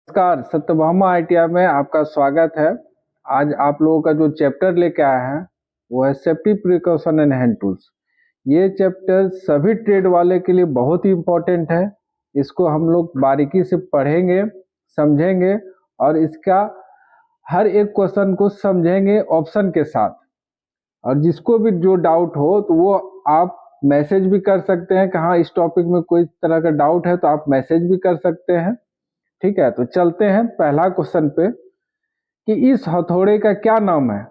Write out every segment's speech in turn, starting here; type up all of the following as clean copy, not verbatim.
नमस्कार, सत्यभामा आईटीआई में आपका स्वागत है। आज आप लोगों का जो चैप्टर लेके आया है वो है safety precaution and hand tools. ये चैप्टर सभी ट्रेड वाले के लिए बहुत ही इम्पोर्टेंट है। इसको हम लोग बारीकी से पढ़ेंगे, समझेंगे और इसका हर एक क्वेश्चन को समझेंगे ऑप्शन के साथ। और जिसको भी जो डाउट हो तो वो आप मैसेज भी कर सकते हैं कि हाँ इस टॉपिक में कोई तरह का डाउट है तो आप मैसेज भी कर सकते हैं। ठीक है, तो चलते हैं पहला क्वेश्चन पे कि इस हथौड़े का क्या नाम है।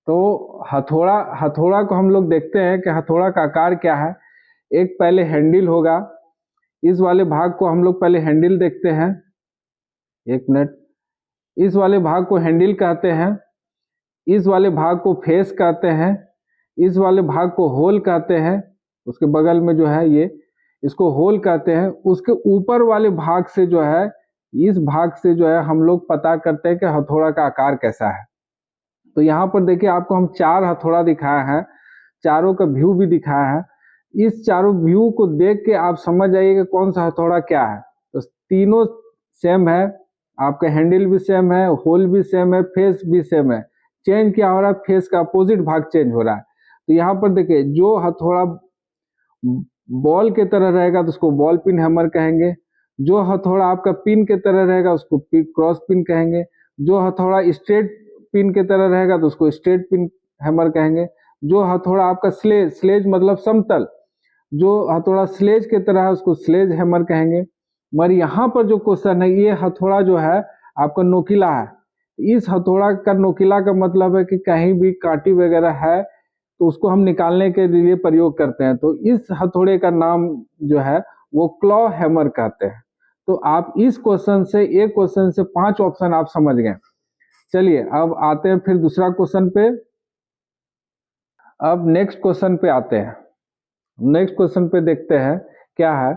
तो हथौड़ा हथौड़ा को हम लोग देखते हैं कि हथौड़ा का आकार क्या है। एक पहले हैंडल होगा, इस वाले भाग को हम लोग पहले हैंडल देखते हैं। एक मिनट, इस वाले भाग को हैंडल कहते हैं, इस वाले भाग को फेस कहते हैं, इस वाले भाग को होल कहते हैं, उसके बगल में जो है ये इसको होल कहते हैं। उसके ऊपर वाले भाग से जो है, इस भाग से जो है हम लोग पता करते हैं कि हथौड़ा का आकार कैसा है। तो यहाँ पर देखिए आपको हम चार हथौड़ा दिखाया है, चारों का व्यू भी दिखाया है। इस चारों व्यू को देख के आप समझ जाइए कि कौन सा हथौड़ा क्या है। तो तीनों सेम है, आपका हैंडल भी सेम है, होल भी सेम है, फेस भी सेम है। चेंज क्या हो रहा है, फेस का अपोजिट भाग चेंज हो रहा है। तो यहाँ पर देखिए जो हथौड़ा बॉल के तरह रहेगा तो उसको बॉल पिन हैमर कहेंगे, जो हथौड़ा आपका पिन के तरह रहेगा उसको क्रॉस पिन कहेंगे, जो हथौड़ा स्ट्रेट पिन के तरह रहेगा तो उसको स्ट्रेट पिन हैमर कहेंगे, जो हथौड़ा आपका स्लेज स्लेज मतलब समतल, जो हथौड़ा स्लेज के तरह है उसको स्लेज हैमर कहेंगे। मगर यहाँ पर जो क्वेश्चन है, ये हथौड़ा जो है आपका नोकीला है। इस हथौड़ा का नोकीला का मतलब है कि कहीं भी कांटी वगैरह है तो उसको हम निकालने के लिए प्रयोग करते हैं। तो इस हथौड़े का नाम जो है वो क्लॉ हैमर कहते हैं। तो आप इस क्वेश्चन से, एक क्वेश्चन से 5 ऑप्शन आप समझ गए। चलिए अब आते हैं फिर दूसरा क्वेश्चन पे। अब नेक्स्ट क्वेश्चन पे आते हैं। नेक्स्ट क्वेश्चन पे देखते हैं क्या है।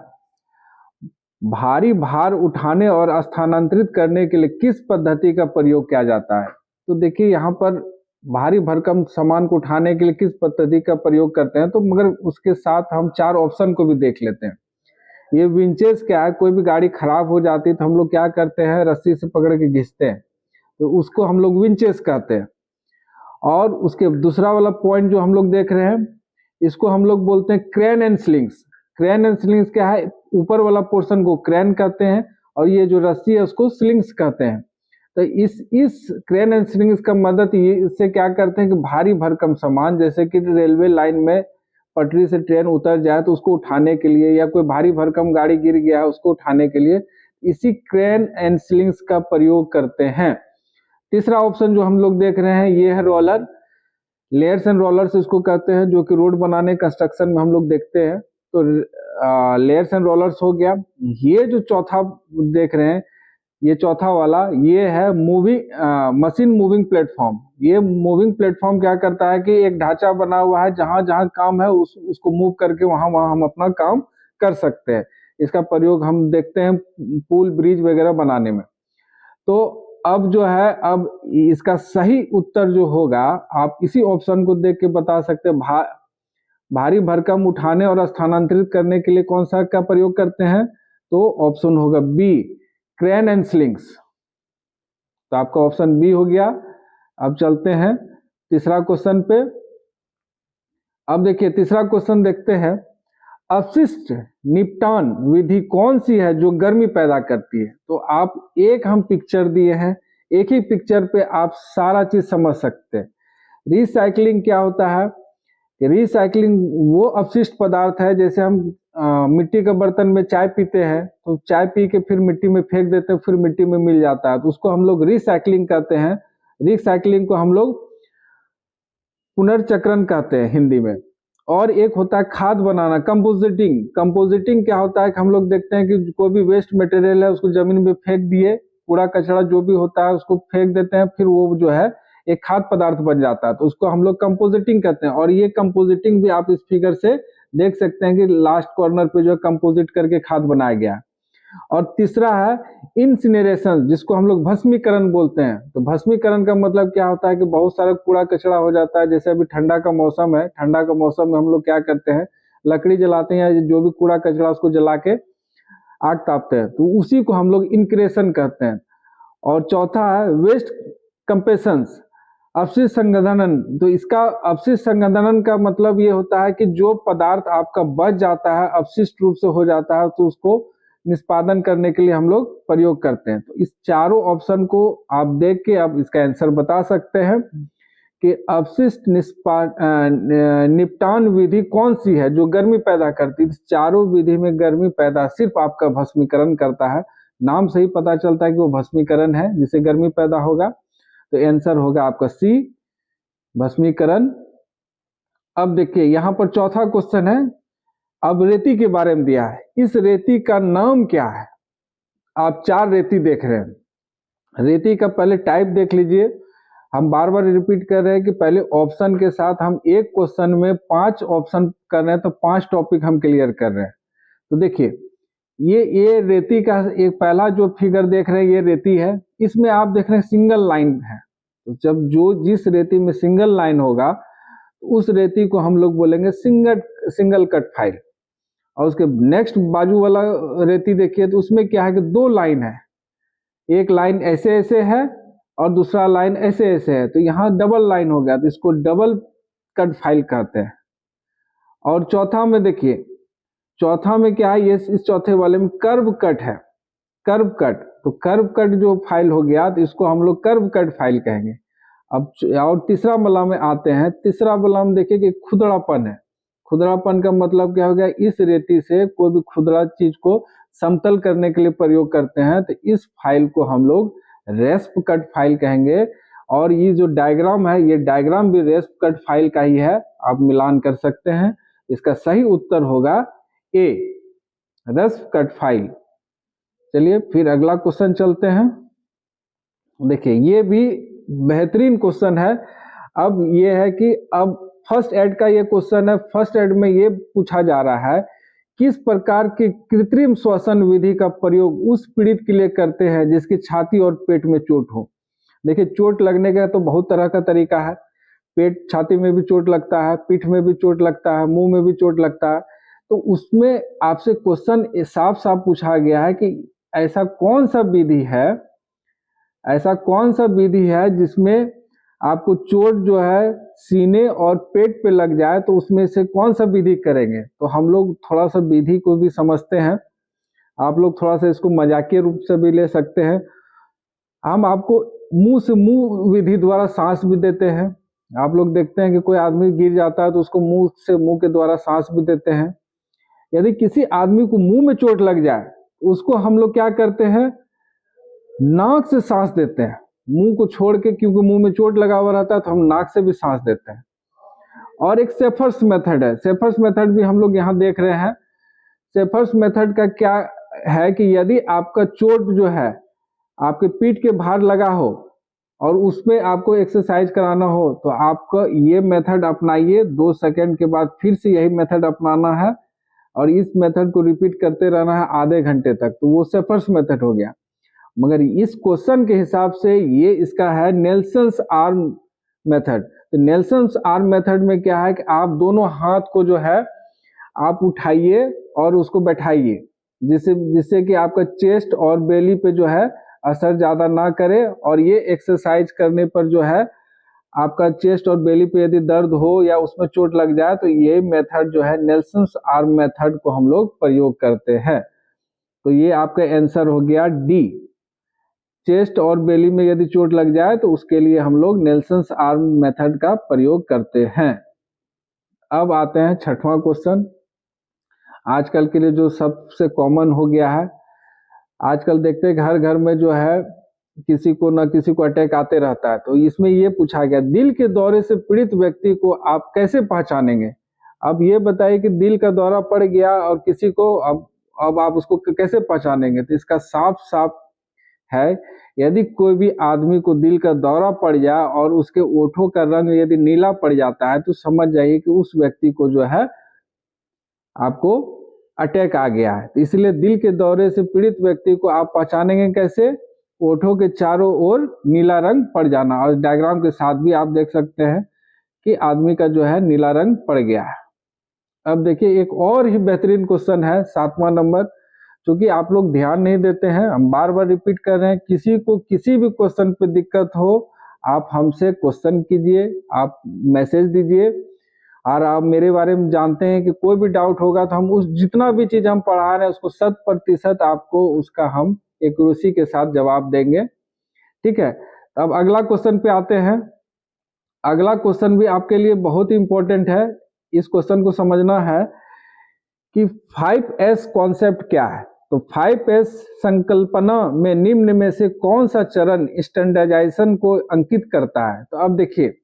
भारी भार उठाने और स्थानांतरित करने के लिए किस पद्धति का प्रयोग किया जाता है। तो देखिए यहाँ पर भारी भरकम सामान को उठाने के लिए किस पद्धति का प्रयोग करते हैं, तो मगर उसके साथ हम 4 ऑप्शन को भी देख लेते हैं। ये विंचेस क्या है, कोई भी गाड़ी खराब हो जाती है तो हम लोग क्या करते हैं, रस्सी से पकड़ के घिसते हैं, तो उसको हम लोग विंचेस कहते हैं। और उसके दूसरा वाला पॉइंट जो हम लोग देख रहे हैं, इसको हम लोग बोलते हैं crane and slings. Crane and slings क्या है, ऊपर वाला पोर्शन को क्रेन कहते हैं और ये जो रस्सी है उसको स्लिंग्स कहते हैं। तो इस क्रेन एंड स्लिंग्स का मदद इससे क्या करते हैं कि भारी भरकम सामान, जैसे कि रेलवे लाइन में पटरी से ट्रेन उतर जाए तो उसको उठाने के लिए, या कोई भारी भरकम गाड़ी गिर गया है उसको उठाने के लिए इसी क्रेन एंड स्लिंग्स का प्रयोग करते हैं। तीसरा ऑप्शन जो हम लोग देख रहे हैं ये है रोलर। लेयर्स एंड रोलर्स इसको कहते हैं, जो कि रोड बनाने कंस्ट्रक्शन में हम लोग देखते हैं। तो लेयर्स एंड रोलर्स हो गया। ये जो चौथा देख रहे हैं, ये चौथा वाला, ये है मूविंग मशीन मूविंग प्लेटफॉर्म। ये मूविंग प्लेटफॉर्म क्या करता है कि एक ढांचा बना हुआ है, जहां जहां काम है उसको मूव करके वहां वहां हम अपना काम कर सकते हैं। इसका प्रयोग हम देखते हैं पुल ब्रिज वगैरह बनाने में। तो अब जो है, अब इसका सही उत्तर जो होगा आप इसी ऑप्शन को देख के बता सकते हैं। भारी भरकम उठाने और स्थानांतरित करने के लिए कौन सा का प्रयोग करते हैं, तो ऑप्शन होगा बी, क्रेन एंड स्लिंग्स। तो आपका ऑप्शन बी हो गया। अब चलते हैं तीसरा क्वेश्चन पे। अब देखिए तीसरा क्वेश्चन देखते हैं, अपशिष्ट निपटान विधि कौन सी है जो गर्मी पैदा करती है। तो आप एक हम पिक्चर दिए हैं, एक ही पिक्चर पे आप सारा चीज समझ सकते हैं। रिसाइकलिंग क्या होता है, रिसाइकलिंग वो अपशिष्ट पदार्थ है, जैसे हम मिट्टी के बर्तन में चाय पीते हैं तो चाय पी के फिर मिट्टी में फेंक देते हैं, फिर मिट्टी में मिल जाता है, तो उसको हम लोग रिसाइकलिंग कहते हैं। रिसाइकलिंग को हम लोग पुनर्चक्रण कहते हैं हिंदी में। और एक होता है खाद बनाना, कंपोजिटिंग। कंपोजिटिंग क्या होता है कि हम लोग देखते हैं कि कोई भी वेस्ट मटेरियल है उसको जमीन में फेंक दिए, कूड़ा कचरा जो भी होता है उसको फेंक देते हैं, फिर वो जो है एक खाद्य पदार्थ बन जाता है, तो उसको हम लोग कंपोजिटिंग कहते हैं। और ये कंपोजिटिंग भी आप इस फिगर से देख सकते हैं कि लास्ट कॉर्नर पे जो है कंपोजिट करके खाद बनाया गया है। और तीसरा है इंसिनरेशन, जिसको हम लोग भस्मीकरण बोलते हैं। तो भस्मीकरण का मतलब क्या होता है कि बहुत सारा कूड़ा कचरा हो जाता है, जैसे अभी ठंडा का मौसम है, ठंडा का मौसम में हम लोग क्या करते हैं, लकड़ी जलाते हैं या जो भी कूड़ा कचरा उसको जला के आग तापते हैं, तो उसी को हम लोग इंक्रेशन कहते हैं। और चौथा है वेस्ट कंपेशंस, अपशिष्ट संगठन। तो इसका अपशिष्ट संगठन का मतलब ये होता है कि जो पदार्थ आपका बच जाता है, अपशिष्ट रूप से हो जाता है, तो उसको निष्पादन करने के लिए हम लोग प्रयोग करते हैं। तो इस चारों ऑप्शन को आप देख के आप इसका आंसर बता सकते हैं कि अपशिष्ट निपटान विधि कौन सी है जो गर्मी पैदा करती है। चारों विधि में गर्मी पैदा सिर्फ आपका भस्मीकरण करता है। नाम से ही पता चलता है कि वो भस्मीकरण है जिससे गर्मी पैदा होगा। तो आंसर होगा आपका सी, भस्मीकरण। अब देखिए यहाँ पर चौथा क्वेश्चन है, अब रेती के बारे में दिया है। इस रेती का नाम क्या है? आप 4 रेती देख रहे हैं। रेती का पहले टाइप देख लीजिए। हम बार बार रिपीट कर रहे हैं कि पहले ऑप्शन के साथ हम एक क्वेश्चन में 5 ऑप्शन कर रहे हैं, तो 5 टॉपिक हम क्लियर कर रहे हैं। तो देखिए ये रेती का एक पहला जो फिगर देख रहे हैं ये रेती है। इसमें आप देख रहे हैं सिंगल लाइन है। तो जब जिस रेती में सिंगल लाइन होगा उस रेती को हम लोग बोलेंगे सिंगल कट फाइल। और उसके नेक्स्ट बाजू वाला रेती देखिए तो उसमें क्या है कि 2 लाइन है, एक लाइन ऐसे ऐसे है और दूसरा लाइन ऐसे ऐसे है, तो यहाँ डबल लाइन हो गया, तो इसको डबल कट फाइल कहते हैं। और चौथा में देखिए, चौथा में क्या है, ये इस चौथे वाले में कर्व कट है, कर्व कट। तो कर्व कट जो फाइल हो गया तो इसको हम लोग कर्व कट फाइल कहेंगे। अब और तीसरा वाला में आते हैं। तीसरा वाला में देखिए कि खुदरापन है। खुदरापन का मतलब क्या हो गया, इस रेती से कोई भी खुदरा चीज को समतल करने के लिए प्रयोग करते हैं, तो इस फाइल को हम लोग रेस्प कट फाइल कहेंगे। और ये जो डायग्राम है ये डायग्राम भी रेस्प कट फाइल का ही है, आप मिलान कर सकते हैं। इसका सही उत्तर होगा ए, रेस्प कट फाइल। चलिए फिर अगला क्वेश्चन चलते हैं। देखिए ये भी बेहतरीन क्वेश्चन है। अब ये है कि अब फर्स्ट एड का ये क्वेश्चन है। फर्स्ट एड में ये पूछा जा रहा है किस प्रकार की कृत्रिम श्वसन विधि का प्रयोग उस पीड़ित के लिए करते हैं जिसकी छाती और पेट में चोट हो। देखिए चोट लगने का तो बहुत तरह का तरीका है। पेट छाती में भी चोट लगता है, पीठ में भी चोट लगता है, मुंह में भी चोट लगता है। तो उसमें आपसे क्वेश्चन साफ साफ पूछा गया है कि ऐसा कौन सा विधि है, ऐसा कौन सा विधि है जिसमें आपको चोट जो है सीने और पेट पे लग जाए, तो उसमें से कौन सा विधि करेंगे। तो हम लोग थोड़ा सा विधि को भी समझते हैं। आप लोग थोड़ा सा इसको मजाकिया रूप से भी ले सकते हैं। हम आपको मुंह से मुंह विधि द्वारा सांस भी देते हैं। आप लोग देखते हैं कि कोई आदमी गिर जाता है तो उसको मुंह से मुंह के द्वारा सांस भी देते हैं। यदि किसी आदमी को मुंह में चोट लग जाए उसको हम लोग क्या करते हैं, नाक से सांस देते हैं, मुंह को छोड़ के, क्योंकि मुंह में चोट लगा हुआ रहता है तो हम नाक से भी सांस देते हैं। और एक सेफर्स मेथड है, सेफर्स मेथड भी हम लोग यहाँ देख रहे हैं। सेफर्स मेथड का क्या है कि यदि आपका चोट जो है आपके पीठ के बाहर लगा हो और उसमें आपको एक्सरसाइज कराना हो तो आपको ये मेथड अपनाइए। 2 सेकंड के बाद फिर से यही मेथड अपनाना है और इस मेथड को रिपीट करते रहना है आधे घंटे तक, तो वो सेफर्स मेथड हो गया। मगर इस क्वेश्चन के हिसाब से ये इसका है नेल्सन्स आर्म मेथड। तो नेल्सन्स आर्म मेथड में क्या है कि आप दोनों हाथ को जो है आप उठाइए और उसको बैठाइए, जिससे कि आपका चेस्ट और बेली पे जो है असर ज़्यादा ना करे। और ये एक्सरसाइज करने पर जो है आपका चेस्ट और बेली पे यदि दर्द हो या उसमें चोट लग जाए तो ये मेथड जो है नेल्सन्स आर्म मेथड को हम लोग प्रयोग करते हैं। तो ये आपका आंसर हो गया डी, चेस्ट और बेली में यदि चोट लग जाए तो उसके लिए हम लोग नेल्सन्स आर्म मेथड का प्रयोग करते हैं। अब आते हैं 6वां क्वेश्चन, आजकल के लिए जो सबसे कॉमन हो गया है। आजकल देखते हैं घर घर में जो है किसी को ना किसी को अटैक आते रहता है। तो इसमें ये पूछा गया दिल के दौरे से पीड़ित व्यक्ति को आप कैसे पहचानेंगे। अब ये बताइए कि दिल का दौरा पड़ गया और किसी को अब आप उसको कैसे पहचानेंगे। तो इसका साफ साफ है, यदि कोई भी आदमी को दिल का दौरा पड़ जाए और उसके ओठों का रंग यदि नीला पड़ जाता है तो समझ जाइए कि उस व्यक्ति को जो है आपको अटैक आ गया है। तो इसलिए दिल के दौरे से पीड़ित व्यक्ति को आप पहचानेंगे कैसे, ओठों के चारों ओर नीला रंग पड़ जाना। और डायग्राम के साथ भी आप देख सकते हैं कि आदमी का जो है नीला रंग पड़ गया है। अब देखिए एक और ही बेहतरीन क्वेश्चन है 7वां नंबर। क्योंकि आप लोग ध्यान नहीं देते हैं, हम बार बार रिपीट कर रहे हैं। किसी को किसी भी क्वेश्चन पे दिक्कत हो, आप हमसे क्वेश्चन कीजिए, आप मैसेज दीजिए, और आप मेरे बारे में जानते हैं कि कोई भी डाउट होगा तो हम उस जितना भी चीज़ हम पढ़ा रहे हैं उसको 100% आपको उसका हम एक्यूरेसी के साथ जवाब देंगे। ठीक है, अब अगला क्वेश्चन पे आते हैं। अगला क्वेश्चन भी आपके लिए बहुत ही इंपॉर्टेंट है। इस क्वेश्चन को समझना है कि 5S कॉन्सेप्ट क्या है। तो 5S संकल्पना में निम्न में से कौन सा चरण स्टैंडर्डाइजेशन को अंकित करता है। तो अब देखिए,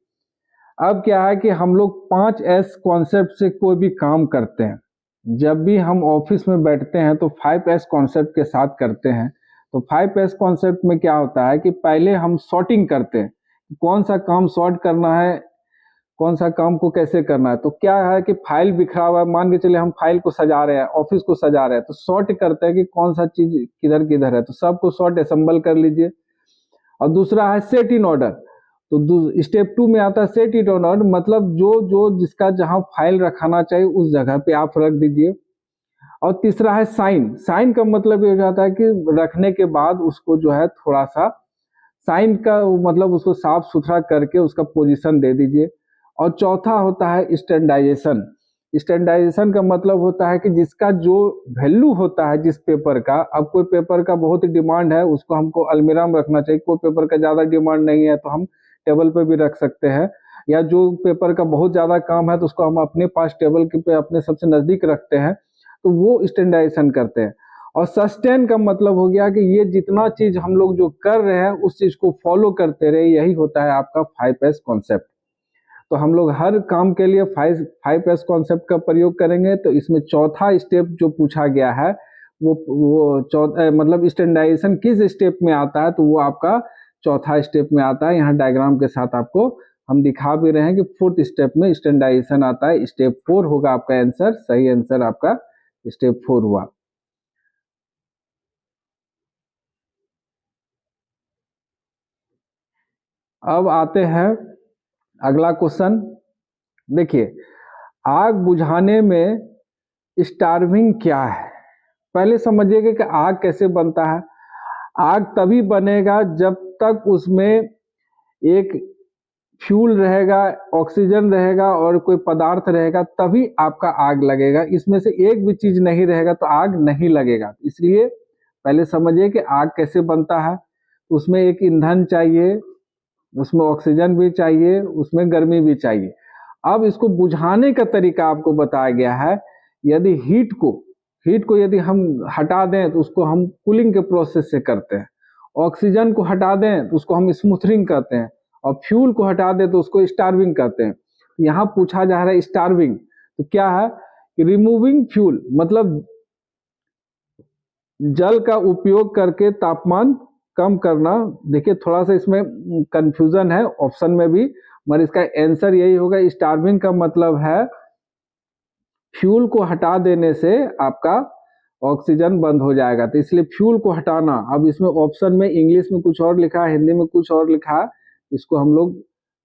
अब क्या है कि हम लोग 5S कॉन्सेप्ट से कोई भी काम करते हैं, जब भी हम ऑफिस में बैठते हैं तो 5S कॉन्सेप्ट के साथ करते हैं। तो 5S कॉन्सेप्ट में क्या होता है कि पहले हम सॉर्टिंग करते हैं, कौन सा काम सॉर्ट करना है, कौन सा काम को कैसे करना है। तो क्या है कि फाइल बिखरा हुआ है, मान के चलिए हम फाइल को सजा रहे हैं, ऑफिस को सजा रहे हैं, तो सॉर्ट करते हैं कि कौन सा चीज किधर किधर है, तो सबको सॉर्ट असेंबल कर लीजिए। और दूसरा है सेट इन ऑर्डर। तो स्टेप 2 में आता है सेट इट ऑन ऑर्डर, मतलब जो जो जिसका जहां फाइल रखाना चाहिए उस जगह पे आप रख दीजिए। और तीसरा है साइन। साइन का मतलब ये हो जाता है कि रखने के बाद उसको जो है थोड़ा सा साइन का मतलब उसको साफ सुथरा करके उसका पोजीशन दे दीजिए। और चौथा होता है स्टैंडर्डाइजेशन। स्टैंडर्डाइजेशन का मतलब होता है कि जिसका जो वैल्यू होता है जिस पेपर का, अब कोई पेपर का बहुत ही डिमांड है उसको हमको अलमीरा में रखना चाहिए, कोई पेपर का ज़्यादा डिमांड नहीं है तो हम टेबल पे भी रख सकते हैं, या जो पेपर का बहुत ज़्यादा काम है तो उसको हम अपने पास टेबल के पे अपने सबसे नज़दीक रखते हैं, तो वो स्टैंडर्डाइजेशन करते हैं। और सस्टेन का मतलब हो गया कि ये जितना चीज़ हम लोग जो कर रहे हैं उस चीज़ को फॉलो करते रहे, यही होता है आपका 5S कॉन्सेप्ट। तो हम लोग हर काम के लिए 5S कॉन्सेप्ट का प्रयोग करेंगे। तो इसमें चौथा स्टेप जो पूछा गया है वो चौथा मतलब स्टैंडर्डाइजेशन किस स्टेप में आता है, तो वो आपका चौथा स्टेप में आता है। यहाँ डायग्राम के साथ आपको हम दिखा भी रहे हैं कि 4th स्टेप में स्टैंडर्डाइजेशन आता है। स्टेप 4 होगा आपका आंसर, सही आंसर आपका स्टेप 4 हुआ। अब आते हैं अगला क्वेश्चन। देखिए, आग बुझाने में स्टार्विंग क्या है। पहले समझिएगा कि आग कैसे बनता है। आग तभी बनेगा जब तक उसमें एक फ्यूल रहेगा, ऑक्सीजन रहेगा और कोई पदार्थ रहेगा, तभी आपका आग लगेगा। इसमें से एक भी चीज नहीं रहेगा तो आग नहीं लगेगा। इसलिए पहले समझिए कि आग कैसे बनता है। उसमें एक ईंधन चाहिए, उसमें ऑक्सीजन भी चाहिए, उसमें गर्मी भी चाहिए। अब इसको बुझाने का तरीका आपको बताया गया है। यदि हीट को यदि हम हटा दें तो उसको हम कूलिंग के प्रोसेस से करते हैं। ऑक्सीजन को हटा दें तो उसको हम स्मूथरिंग करते हैं। और फ्यूल को हटा दें तो उसको स्टार्विंग करते हैं। यहाँ पूछा जा रहा है स्टार्विंग, तो क्या है कि रिमूविंग फ्यूल, मतलब जल का उपयोग करके तापमान कम करना। देखिए थोड़ा सा इसमें कंफ्यूजन है ऑप्शन में भी, मगर इसका आंसर यही होगा। स्टार्विंग का मतलब है फ्यूल को हटा देने से आपका ऑक्सीजन बंद हो जाएगा, तो इसलिए फ्यूल को हटाना। अब इसमें ऑप्शन में इंग्लिश में कुछ और लिखा है, हिंदी में कुछ और लिखा है, इसको हम लोग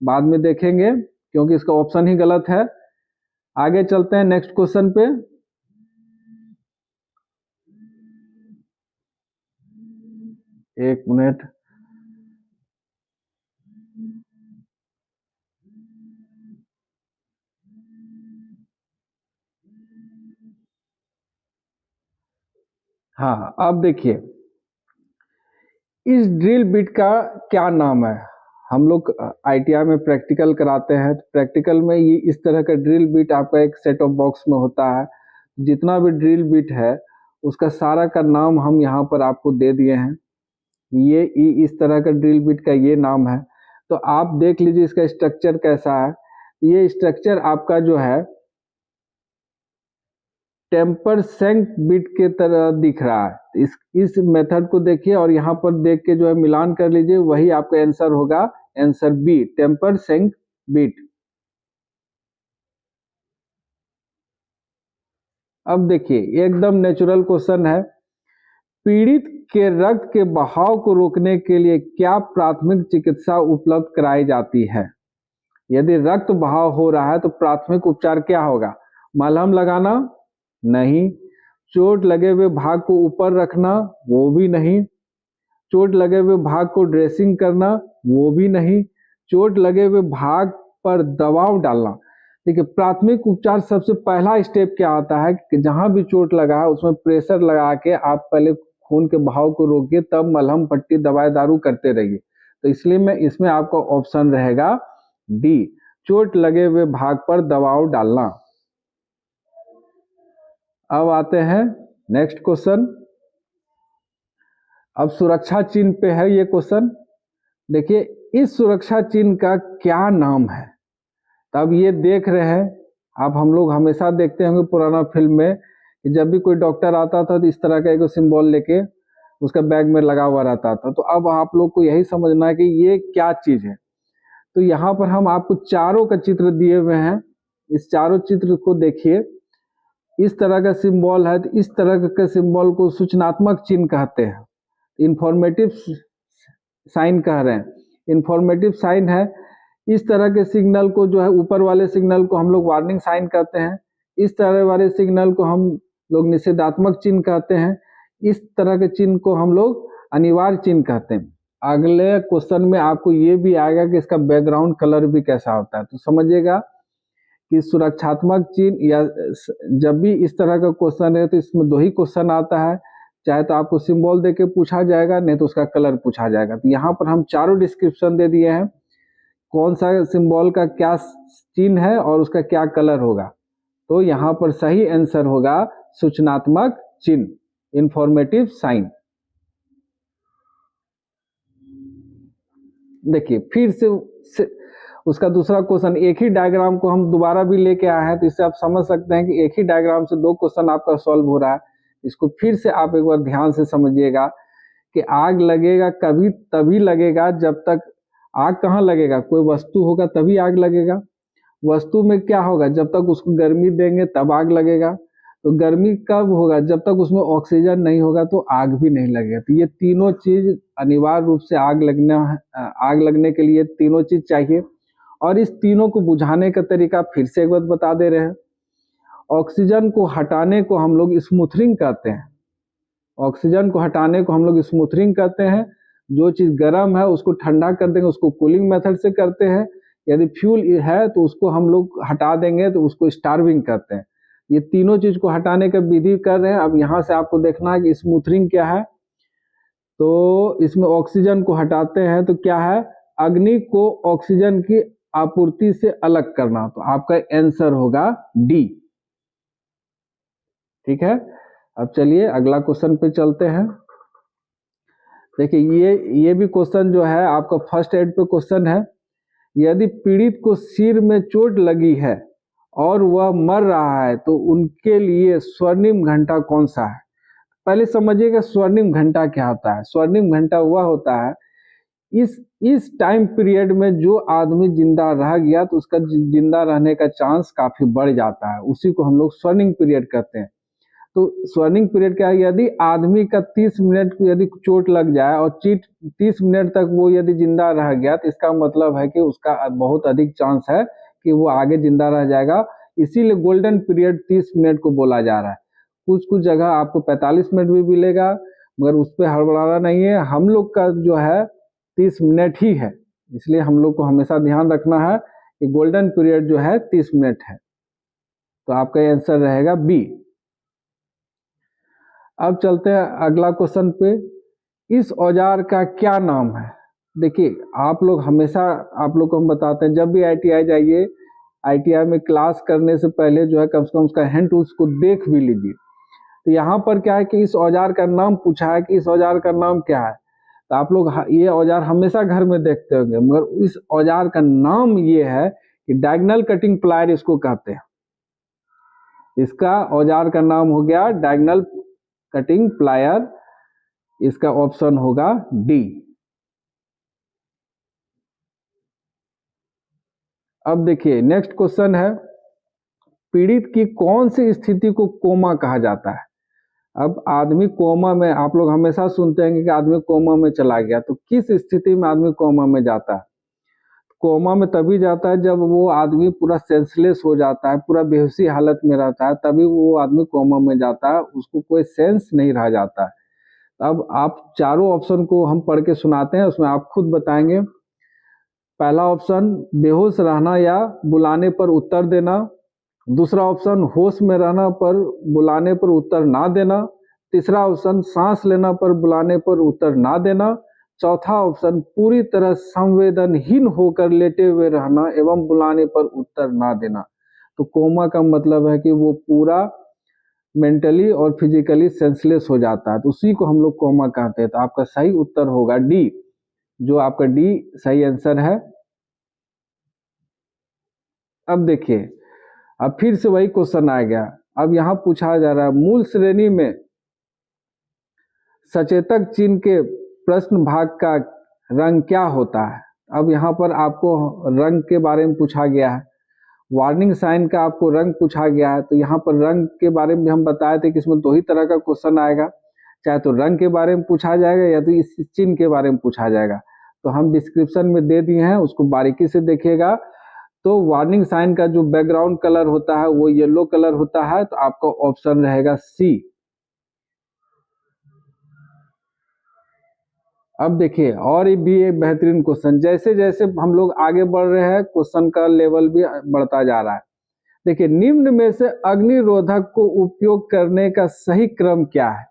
बाद में देखेंगे क्योंकि इसका ऑप्शन ही गलत है। आगे चलते हैं नेक्स्ट क्वेश्चन पे। एक मिनट। हाँ, अब देखिए इस ड्रिल बिट का क्या नाम है। हम लोग ITI में प्रैक्टिकल कराते हैं, तो प्रैक्टिकल में ये इस तरह का ड्रिल बिट आपका एक सेट ऑफ बॉक्स में होता है। जितना भी ड्रिल बिट है उसका सारा का नाम हम यहाँ पर आपको दे दिए हैं। ये इस तरह का ड्रिल बिट का ये नाम है। तो आप देख लीजिए इसका स्ट्रक्चर कैसा है। ये स्ट्रक्चर आपका जो है टेम्पर सेंक बिट के तरह दिख रहा है। इस मेथड को देखिए और यहाँ पर देख के जो है मिलान कर लीजिए, वही आपका आंसर होगा, आंसर बी, टेम्पर सेंक बिट। अब देखिए एकदम नेचुरल क्वेश्चन है। पीड़ित के रक्त के बहाव को रोकने के लिए क्या प्राथमिक चिकित्सा उपलब्ध कराई जाती है। यदि रक्त बहाव हो रहा है तो प्राथमिक उपचार क्या होगा। मलहम लगाना नहीं, चोट लगे हुए भाग को ऊपर रखना, वो भी नहीं। चोट लगे हुए भाग को ड्रेसिंग करना, वो भी नहीं। चोट लगे हुए भाग पर दबाव डालना। देखिए, प्राथमिक उपचार सबसे पहला स्टेप क्या आता है कि जहां भी चोट लगा है उसमें प्रेशर लगा के आप पहले खून के बहाव को रोकिए, तब मलहम पट्टी दवाई दारू करते रहिए। तो इसलिए मैं इसमें आपका ऑप्शन रहेगा डी, चोट लगे हुए भाग पर दबाव डालना। अब आते हैं नेक्स्ट क्वेश्चन। अब सुरक्षा चिन्ह पे है ये क्वेश्चन। देखिए, इस सुरक्षा चिन्ह का क्या नाम है? तब ये देख रहे हैं आप, हम लोग हमेशा देखते होंगे पुराना फिल्म में कि जब भी कोई डॉक्टर आता था तो इस तरह का एक सिंबल लेके उसका बैग में लगा हुआ रहता था। तो अब आप लोग को यही समझना है कि ये क्या चीज है। तो यहाँ पर हम आपको चारों का चित्र दिए हुए हैं, इस चारों चित्र को देखिए। इस तरह का सिंबल है, तो इस तरह के सिंबल को सूचनात्मक चिन्ह कहते हैं, इंफॉर्मेटिव साइन कह रहे हैं। इंफॉर्मेटिव साइन है। इस तरह के सिग्नल को जो है, ऊपर वाले सिग्नल को हम लोग वार्निंग साइन कहते हैं। इस तरह वाले सिग्नल को हम लोग निषेधात्मक चिन्ह कहते हैं। इस तरह के चिन्ह को हम लोग अनिवार्य चिन्ह कहते हैं। अगले क्वेश्चन में आपको ये भी आएगा कि इसका बैकग्राउंड कलर भी कैसा होता है। तो समझिएगा कि सुरक्षात्मक चिन्ह या जब भी इस तरह का क्वेश्चन है तो इसमें दो ही क्वेश्चन आता है, चाहे तो आपको सिंबल दे के पूछा जाएगा, नहीं तो उसका कलर पूछा जाएगा। तो यहाँ पर हम चारों डिस्क्रिप्शन दे दिए हैं, कौन सा सिंबल का क्या चिन्ह है और उसका क्या कलर होगा। तो यहाँ पर सही आंसर होगा सूचनात्मक चिन्ह, इंफॉर्मेटिव साइन। देखिए, फिर से उसका दूसरा क्वेश्चन, एक ही डायग्राम को हम दोबारा भी लेके आए हैं, तो इससे आप समझ सकते हैं कि एक ही डायग्राम से दो क्वेश्चन आपका सॉल्व हो रहा है। इसको फिर से आप एक बार ध्यान से समझिएगा कि आग लगेगा कभी तभी लगेगा जब तक, आग कहाँ लगेगा, कोई वस्तु होगा तभी आग लगेगा। वस्तु में क्या होगा, जब तक उसको गर्मी देंगे तब आग लगेगा। तो गर्मी कब होगा, जब तक उसमें ऑक्सीजन नहीं होगा तो आग भी नहीं लगेगा। तो ये तीनों चीज अनिवार्य रूप से आग लगने के लिए तीनों चीज चाहिए। और इस तीनों को बुझाने का तरीका फिर से एक बार बता दे रहे हैं। ऑक्सीजन को हटाने को हम लोग स्मूथरिंग कहते हैं। ऑक्सीजन को हटाने को हम लोग स्मूथरिंग कहते हैं। जो चीज गर्म है उसको ठंडा कर देंगे, उसको कूलिंग मेथड से करते हैं। यदि फ्यूल है तो उसको हम लोग हटा देंगे तो उसको स्टार्विंग कहते हैं। ये तीनों चीज को हटाने का विधि कर रहे हैं। अब यहाँ से आपको देखना है कि स्मूथरिंग क्या है। तो इसमें ऑक्सीजन को हटाते हैं तो क्या है, अग्नि को ऑक्सीजन की आपूर्ति से अलग करना। तो आपका आंसर होगा डी। ठीक है, अब चलिए अगला क्वेश्चन पे चलते हैं। देखिए, ये भी क्वेश्चन जो है आपका फर्स्ट एड पे क्वेश्चन है। यदि पीड़ित को सिर में चोट लगी है और वह मर रहा है तो उनके लिए स्वर्णिम घंटा कौन सा है? पहले समझिएगा स्वर्णिम घंटा क्या होता है। स्वर्णिम घंटा वह होता है, इस टाइम पीरियड में जो आदमी जिंदा रह गया तो उसका जिंदा रहने का चांस काफी बढ़ जाता है, उसी को हम लोग स्वर्णिम पीरियड कहते हैं। तो स्वर्णिम पीरियड क्या है, यदि आदमी का 30 मिनट को यदि चोट लग जाए और 30 मिनट तक वो यदि जिंदा रह गया तो इसका मतलब है कि उसका बहुत अधिक चांस है कि वो आगे जिंदा रह जाएगा। इसीलिए गोल्डन पीरियड 30 मिनट को बोला जा रहा है। कुछ कुछ जगह आपको 45 मिनट भी मिलेगा, मगर उस पर हड़बड़ाना नहीं है। हम लोग का जो है 30 मिनट ही है, इसलिए हम लोग को हमेशा ध्यान रखना है कि गोल्डन पीरियड जो है 30 मिनट है। तो आपका आंसर रहेगा बी। अब चलते हैं अगला क्वेश्चन पे। इस औजार का क्या नाम है? देखिए, आप लोग हमेशा, आप लोग को हम बताते हैं, जब भी आईटीआई जाइए, आईटीआई में क्लास करने से पहले जो है कम से कम उसका हिंट उसको देख भी लीजिए। तो यहाँ पर क्या है कि इस औजार का नाम पूछा है कि इस औजार का नाम क्या है। तो आप लोग ये औजार हमेशा घर में देखते होंगे, मगर इस औजार का नाम ये है कि डायगोनल कटिंग प्लायर इसको कहते हैं। इसका औजार का नाम हो गया डायगोनल कटिंग प्लायर। इसका ऑप्शन होगा डी। अब देखिए नेक्स्ट क्वेश्चन है, पीड़ित की कौन सी स्थिति को कोमा कहा जाता है? अब आदमी कोमा में, आप लोग हमेशा सुनते हैं कि आदमी कोमा में चला गया, तो किस स्थिति में आदमी कोमा में जाता है? कोमा में तभी जाता है जब वो आदमी पूरा सेंसलेस हो जाता है, पूरा बेहोशी हालत में रहता है, तभी वो आदमी कोमा में जाता है, उसको कोई सेंस नहीं रह जाता है। अब आप चारों ऑप्शन को हम पढ़ के सुनाते हैं, उसमें आप खुद बताएंगे। पहला ऑप्शन बेहोश रहना या बुलाने पर उत्तर देना। दूसरा ऑप्शन होश में रहना पर बुलाने पर उत्तर ना देना। तीसरा ऑप्शन सांस लेना पर बुलाने पर उत्तर ना देना। चौथा ऑप्शन पूरी तरह संवेदनहीन होकर लेटे हुए रहना एवं बुलाने पर उत्तर ना देना। तो कोमा का मतलब है कि वो पूरा मेंटली और फिजिकली सेंसलेस हो जाता है, तो उसी को हम लोग कोमा कहते हैं। तो आपका सही उत्तर होगा डी, जो आपका डी सही आंसर है। अब देखिए, अब फिर से वही क्वेश्चन आ गया। अब यहाँ पूछा जा रहा है मूल श्रेणी में सचेतक चिन्ह के प्रश्न भाग का रंग क्या होता है। अब यहाँ पर आपको रंग के बारे में पूछा गया है, वार्निंग साइन का आपको रंग पूछा गया है। तो यहाँ पर रंग के बारे में हम बताए थे कि इसमें दो ही तरह का क्वेश्चन आएगा, चाहे तो रंग के बारे में पूछा जाएगा या तो इस चिन्ह के बारे में पूछा जाएगा। तो हम डिस्क्रिप्शन में दे दिए हैं, उसको बारीकी से देखिएगा। तो वार्निंग साइन का जो बैकग्राउंड कलर होता है वो येलो कलर होता है, तो आपका ऑप्शन रहेगा सी। अब देखिए और भी एक बेहतरीन क्वेश्चन, जैसे जैसे हम लोग आगे बढ़ रहे हैं क्वेश्चन का लेवल भी बढ़ता जा रहा है। देखिए, निम्न में से अग्निरोधक को उपयोग करने का सही क्रम क्या है।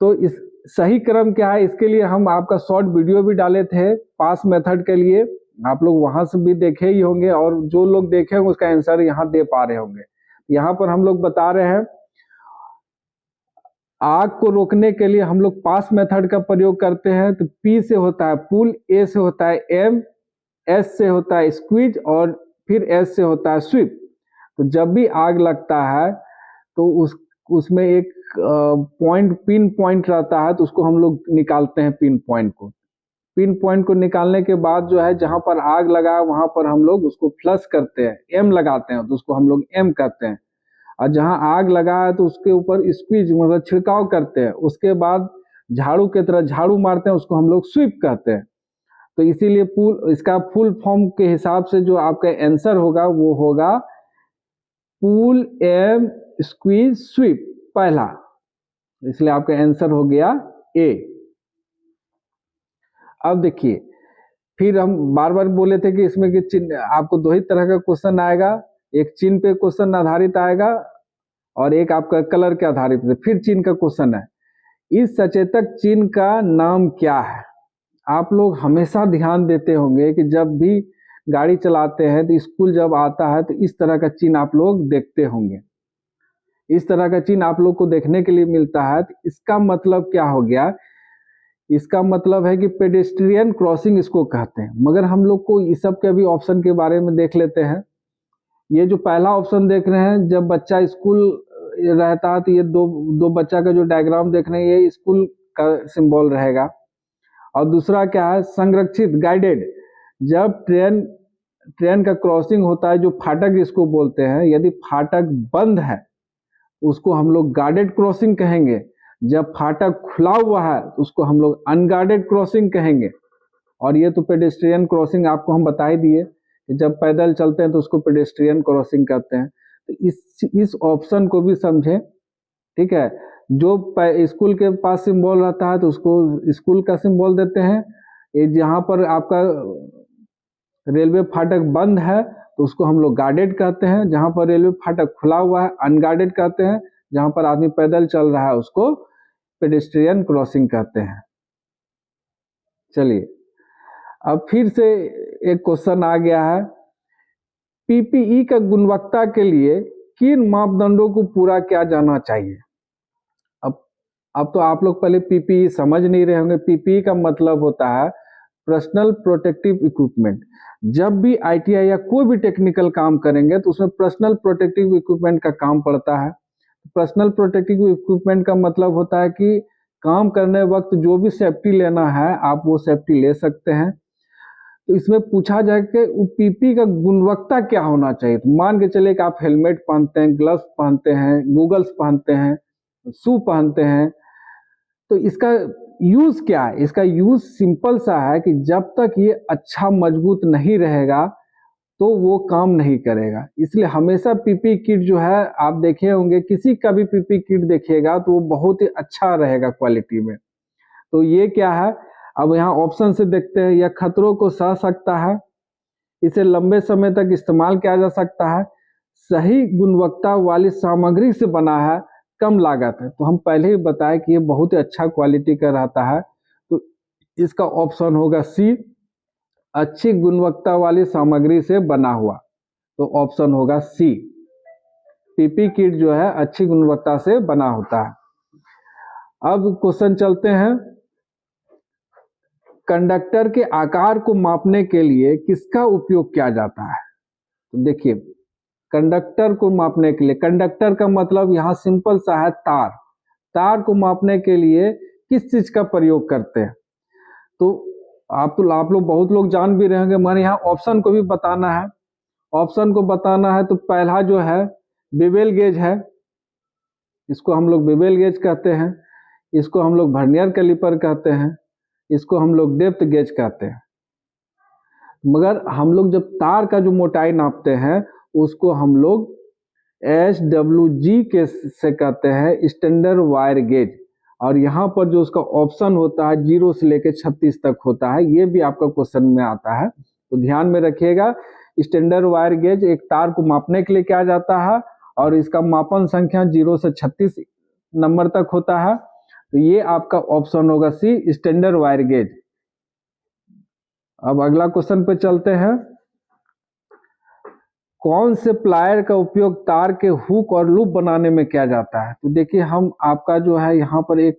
तो इस सही क्रम क्या है, इसके लिए हम आपका शॉर्ट वीडियो भी डाले थे पास मेथड के लिए, आप लोग वहां से भी देखे ही होंगे, और जो लोग देखे होंगे उसका आंसर यहाँ दे पा रहे होंगे। यहाँ पर हम लोग बता रहे हैं आग को रोकने के लिए हम लोग पास मेथड का प्रयोग करते हैं। तो पी से होता है पुल, ए से होता है एम, एस से होता है स्क्वीज और फिर एस से होता है स्वीप। तो जब भी आग लगता है तो उसमें एक पॉइंट पिन पॉइंट रहता है, तो उसको हम लोग निकालते हैं पिन पॉइंट को। पिन पॉइंट को निकालने के बाद जो है जहां पर आग लगा है वहां पर हम लोग उसको फ्लश करते हैं, एम लगाते हैं, तो उसको हम लोग एम कहते हैं। और जहां आग लगा है तो उसके ऊपर स्क्वीज मतलब छिड़काव करते हैं, उसके बाद झाड़ू की तरह झाड़ू मारते हैं, उसको हम लोग स्वीप कहते हैं। तो इसीलिए पुल, इसका फुल फॉर्म के हिसाब से जो आपका आंसर होगा वो होगा पुल एम स्क्वीज स्वीप पहला, इसलिए आपका आंसर हो गया ए। अब देखिए, फिर हम बार बार बोले थे कि इसमें कि चिन्ह आपको दो ही तरह का क्वेश्चन आएगा, एक चिन्ह पे क्वेश्चन आधारित आएगा और एक आपका कलर के आधारित। फिर चिन्ह का क्वेश्चन है, इस सचेतक चिन्ह का नाम क्या है। आप लोग हमेशा ध्यान देते होंगे कि जब भी गाड़ी चलाते हैं तो स्कूल जब आता है तो इस तरह का चिन्ह आप लोग देखते होंगे, इस तरह का चिन्ह आप लोग को देखने के लिए मिलता है। तो इसका मतलब क्या हो गया, इसका मतलब है कि पेडेस्ट्रियन क्रॉसिंग इसको कहते हैं। मगर हम लोग को इस सब के भी ऑप्शन के बारे में देख लेते हैं। ये जो पहला ऑप्शन देख रहे हैं, जब बच्चा स्कूल रहता है तो ये दो बच्चा का जो डायग्राम देख रहे हैं ये स्कूल का सिंबल रहेगा। और दूसरा क्या है, संरक्षित गाइडेड, जब ट्रेन का क्रॉसिंग होता है, जो फाटक इसको बोलते हैं, यदि फाटक बंद है उसको हम लोग गार्डेड क्रॉसिंग कहेंगे, जब फाटक खुला हुआ है तो उसको हम लोग अनगार्डेड क्रॉसिंग कहेंगे। और ये तो पेडेस्ट्रियन क्रॉसिंग आपको हम बता ही दिए कि जब पैदल चलते हैं तो उसको पेडेस्ट्रियन क्रॉसिंग कहते हैं। तो इस ऑप्शन को भी समझें, ठीक है। जो स्कूल के पास सिंबल रहता है तो उसको स्कूल का सिंबल देते हैं। ये जहाँ पर आपका रेलवे फाटक बंद है तो उसको हम लोग गार्डेड कहते हैं, जहाँ पर रेलवे फाटक खुला हुआ है अनगार्डेड कहते हैं, जहाँ पर आदमी पैदल चल रहा है उसको पेडेस्ट्रियन क्रॉसिंग कहते हैं। चलिए, अब फिर से एक क्वेश्चन आ गया है, पीपीई का गुणवत्ता के लिए किन मापदंडों को पूरा किया जाना चाहिए। अब तो आप लोग पहले पीपीई समझ नहीं रहे होंगे। पीपीई का मतलब होता है पर्सनल प्रोटेक्टिव इक्विपमेंट। जब भी आईटीआई या कोई भी टेक्निकल काम करेंगे तो उसमें पर्सनल प्रोटेक्टिव इक्विपमेंट का काम पड़ता है। पर्सनल प्रोटेक्टिव इक्विपमेंट का मतलब होता है कि काम करने वक्त जो भी सेफ्टी लेना है आप वो सेफ्टी ले सकते हैं। तो इसमें पूछा जाए कि पीपी का गुणवत्ता क्या होना चाहिए। तो मान के चले कि आप हेलमेट पहनते हैं, ग्लव्स पहनते हैं, गूगल्स पहनते हैं, शू पहनते हैं, तो इसका यूज क्या है? इसका यूज सिंपल सा है कि जब तक ये अच्छा मजबूत नहीं रहेगा तो वो काम नहीं करेगा। इसलिए हमेशा पीपी किट जो है, आप देखे होंगे किसी का भी पीपी किट देखिएगा तो वो बहुत ही अच्छा रहेगा क्वालिटी में। तो ये क्या है, अब यहाँ ऑप्शन से देखते हैं। यह खतरों को सह सकता है, इसे लंबे समय तक इस्तेमाल किया जा सकता है, सही गुणवत्ता वाली सामग्री से बना है, कम लागत है। तो हम पहले ही बताए कि ये बहुत ही अच्छा क्वालिटी का रहता है। तो इसका ऑप्शन होगा सी, अच्छी गुणवत्ता वाली सामग्री से बना हुआ। तो ऑप्शन होगा सी, पीपी किट जो है अच्छी गुणवत्ता से बना होता है। अब क्वेश्चन चलते हैं, कंडक्टर के आकार को मापने के लिए किसका उपयोग किया जाता है? तो देखिए, कंडक्टर को मापने के लिए, कंडक्टर का मतलब यहाँ सिंपल सा है तार। तार को मापने के लिए किस चीज का प्रयोग करते हैं? तो आप लोग बहुत लोग जान भी रहेंगे, मगर यहाँ ऑप्शन को भी बताना है। ऑप्शन को बताना है तो पहला जो है बेवेल गेज है, इसको हम लोग बेवेल गेज कहते हैं। इसको हम लोग वर्नियर कैलिपर कहते हैं। इसको हम लोग डेप्थ गेज कहते हैं। मगर हम लोग जब तार का जो मोटाई नापते हैं उसको हम लोग SWG के से कहते हैं, स्टैंडर्ड वायर गेज। और यहाँ पर जो उसका ऑप्शन होता है 0 से लेकर 36 तक होता है, ये भी आपका क्वेश्चन में आता है। तो ध्यान में रखिएगा, स्टैंडर्ड वायर गेज एक तार को मापने के लिए किया जाता है और इसका मापन संख्या 0 से 36 नंबर तक होता है। तो ये आपका ऑप्शन होगा सी, स्टैंडर्ड वायर गेज। अब अगला क्वेश्चन पे चलते हैं, कौन से प्लायर का उपयोग तार के हुक और लूप बनाने में किया जाता है? तो देखिए, हम आपका जो है यहाँ पर एक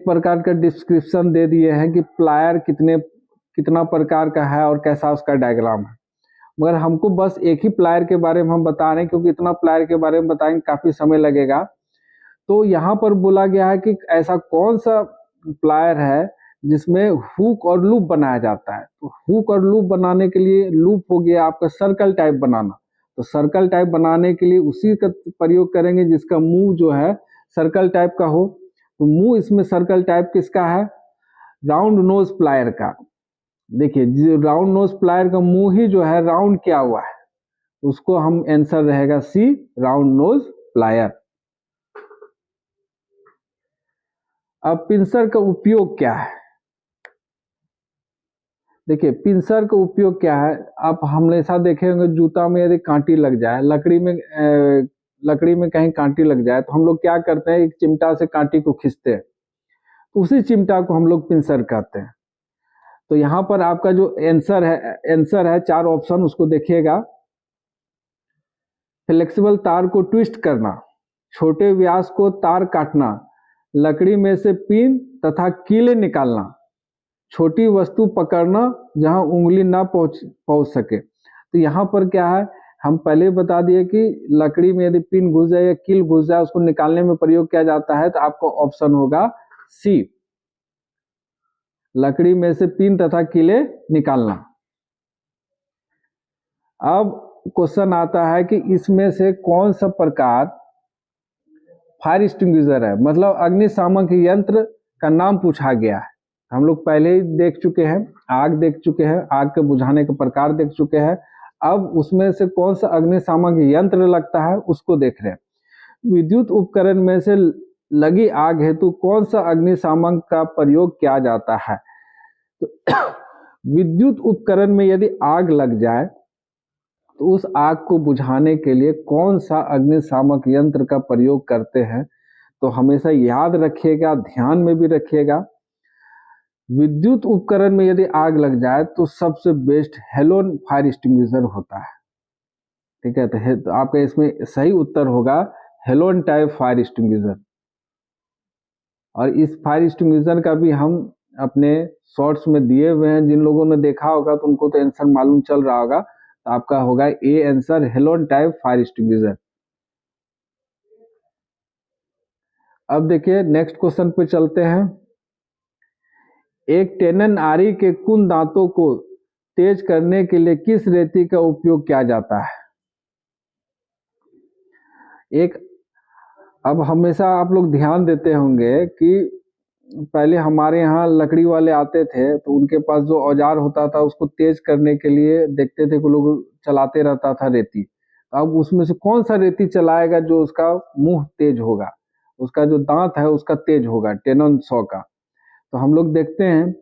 प्रकार का डिस्क्रिप्शन दे दिए हैं कि प्लायर कितना प्रकार का है और कैसा उसका डायग्राम है। मगर हमको बस एक ही प्लायर के बारे में हम बता रहे हैं, क्योंकि इतना प्लायर के बारे में बताएंगे काफी समय लगेगा। तो यहाँ पर बोला गया है कि ऐसा कौन सा प्लायर है जिसमें हुक और लूप बनाया जाता है। तो हुक और लूप बनाने के लिए, लूप हो गया आपका सर्कल टाइप बनाना, तो सर्कल टाइप बनाने के लिए उसी का प्रयोग करेंगे जिसका मुंह जो है सर्कल टाइप का हो। तो मुंह इसमें सर्कल टाइप किसका है? राउंड नोज प्लायर का। देखिए, जो राउंड नोज प्लायर का मुंह ही जो है राउंड किया हुआ है, उसको हम आंसर रहेगा सी, राउंड नोज प्लायर। अब पिंसर का उपयोग क्या है? देखिए, पिंसर का उपयोग क्या है, आप हमेशा देखे होंगे जूता में यदि कांटी लग जाए, लकड़ी में कहीं कांटी लग जाए तो हम लोग क्या करते हैं, एक चिमटा से कांटी को खींचते हैं, उसी चिमटा को हम लोग पिंसर कहते हैं। तो यहाँ पर आपका जो आंसर है 4 ऑप्शन, उसको देखिएगा। फ्लेक्सिबल तार को ट्विस्ट करना, छोटे व्यास को तार काटना, लकड़ी में से पिन तथा कीले निकालना, छोटी वस्तु पकड़ना जहां उंगली ना पहुंच सके। तो यहाँ पर क्या है, हम पहले बता दिए कि लकड़ी में यदि पिन घुस जाए या कील घुस जाए उसको निकालने में प्रयोग किया जाता है। तो आपका ऑप्शन होगा सी, लकड़ी में से पिन तथा कीले निकालना। अब क्वेश्चन आता है कि इसमें से कौन सा प्रकार फायर एक्सटिंग्विशर है, मतलब अग्निशामक यंत्र का नाम पूछा गया है। हम लोग पहले ही देख चुके हैं, आग देख चुके हैं, आग के बुझाने के प्रकार देख चुके हैं। अब उसमें से कौन सा अग्निशामक यंत्र लगता है उसको देख रहे हैं। विद्युत उपकरण में से लगी आग हेतु कौन सा अग्निशामक का प्रयोग किया जाता है? तो विद्युत उपकरण में यदि आग लग जाए तो उस आग को बुझाने के लिए कौन सा अग्निशामक यंत्र का प्रयोग करते हैं? तो हमेशा याद रखिएगा, ध्यान में भी रखिएगा। विद्युत उपकरण में यदि आग लग जाए तो सबसे बेस्ट हेलोन फायर एक्सटिंग्विशर होता है। ठीक है, तो आपका इसमें सही उत्तर होगा हेलोन टाइप फायर एक्सटिंग्विशर। और इस फायर एक्सटिंग्विशर का भी हम अपने शॉर्ट्स में दिए हुए हैं, जिन लोगों ने देखा होगा तो उनको तो आंसर मालूम चल रहा होगा। तो आपका होगा A answer, halon type fire extinguisher. अब देखिए, नेक्स्ट क्वेश्चन पे चलते हैं। एक टेनन आरी के कुन दांतों को तेज करने के लिए किस रेती का उपयोग किया जाता है? एक अब हमेशा आप लोग ध्यान देते होंगे कि पहले हमारे यहाँ लकड़ी वाले आते थे तो उनके पास जो औजार होता था उसको तेज करने के लिए देखते थे कि लोग चलाते रहता था रेती। अब उसमें से कौन सा रेती चलाएगा जो उसका मुंह तेज होगा, उसका जो दांत है उसका तेज होगा, टेनन 100 का। तो हम लोग देखते हैं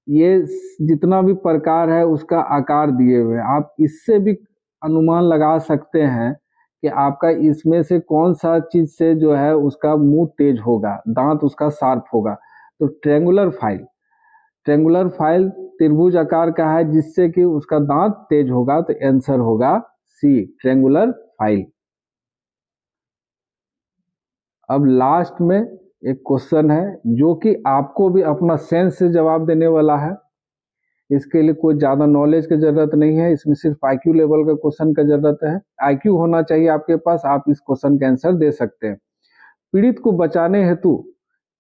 ये जितना भी प्रकार है उसका आकार दिए हुए हैं, आप इससे भी अनुमान लगा सकते हैं कि आपका इसमें से कौन सा चीज से जो है उसका मुंह तेज होगा, दांत उसका शार्प होगा। तो ट्रेंगुलर फाइल त्रिभुज आकार का है जिससे कि उसका दांत तेज होगा, तो आंसर होगा सी, ट्रेंगुलर फाइल। अब लास्ट में एक क्वेश्चन है जो कि आपको भी अपना सेंस से जवाब देने वाला है। इसके लिए कोई ज़्यादा नॉलेज की ज़रूरत नहीं है, इसमें सिर्फ आईक्यू लेवल का क्वेश्चन का ज़रूरत है। आईक्यू होना चाहिए आपके पास, आप इस क्वेश्चन के आंसर दे सकते हैं। पीड़ित को बचाने हेतु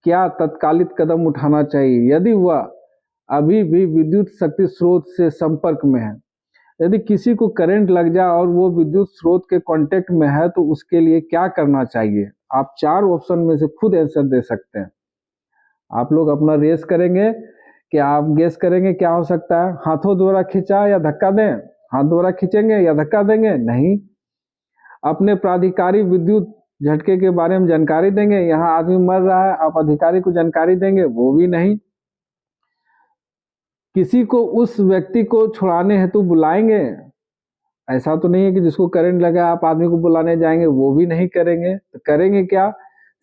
क्या तत्कालिक कदम उठाना चाहिए यदि वह अभी भी विद्युत शक्ति स्रोत से संपर्क में है? यदि किसी को करंट लग जाए और वो विद्युत स्रोत के कांटेक्ट में है तो उसके लिए क्या करना चाहिए? आप 4 ऑप्शन में से खुद आंसर दे सकते हैं। आप लोग अपना रेस करेंगे कि आप गेस करेंगे क्या हो सकता है। हाथों द्वारा खींचा या धक्का दें? हाथ द्वारा खींचेंगे या धक्का देंगे? नहीं। अपने प्राधिकारी विद्युत झटके के बारे में जानकारी देंगे? यहाँ आदमी मर रहा है, आप अधिकारी को जानकारी देंगे? वो भी नहीं। किसी को उस व्यक्ति को छुड़ाने हेतु बुलाएंगे? ऐसा तो नहीं है कि जिसको करंट लगा आप आदमी को बुलाने जाएंगे, वो भी नहीं करेंगे। तो करेंगे क्या?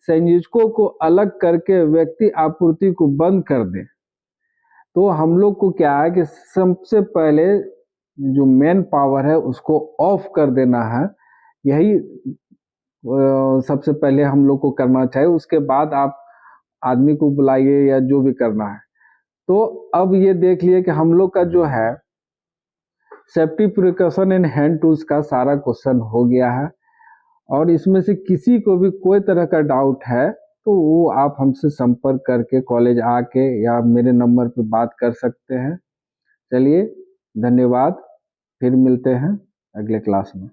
संयोजकों को अलग करके व्यक्ति आपूर्ति को बंद कर दें। तो हम लोग को क्या है कि सबसे पहले जो मेन पावर है उसको ऑफ कर देना है, यही सबसे पहले हम लोग को करना चाहिए। उसके बाद आप आदमी को बुलाइए या जो भी करना है। तो अब ये देख लिए कि हम लोग का जो है safety precaution in hand tools का सारा क्वेश्चन हो गया है। और इसमें से किसी को भी कोई तरह का डाउट है तो वो आप हमसे संपर्क करके कॉलेज आके या मेरे नंबर पे बात कर सकते हैं। चलिए, धन्यवाद। फिर मिलते हैं अगले क्लास में।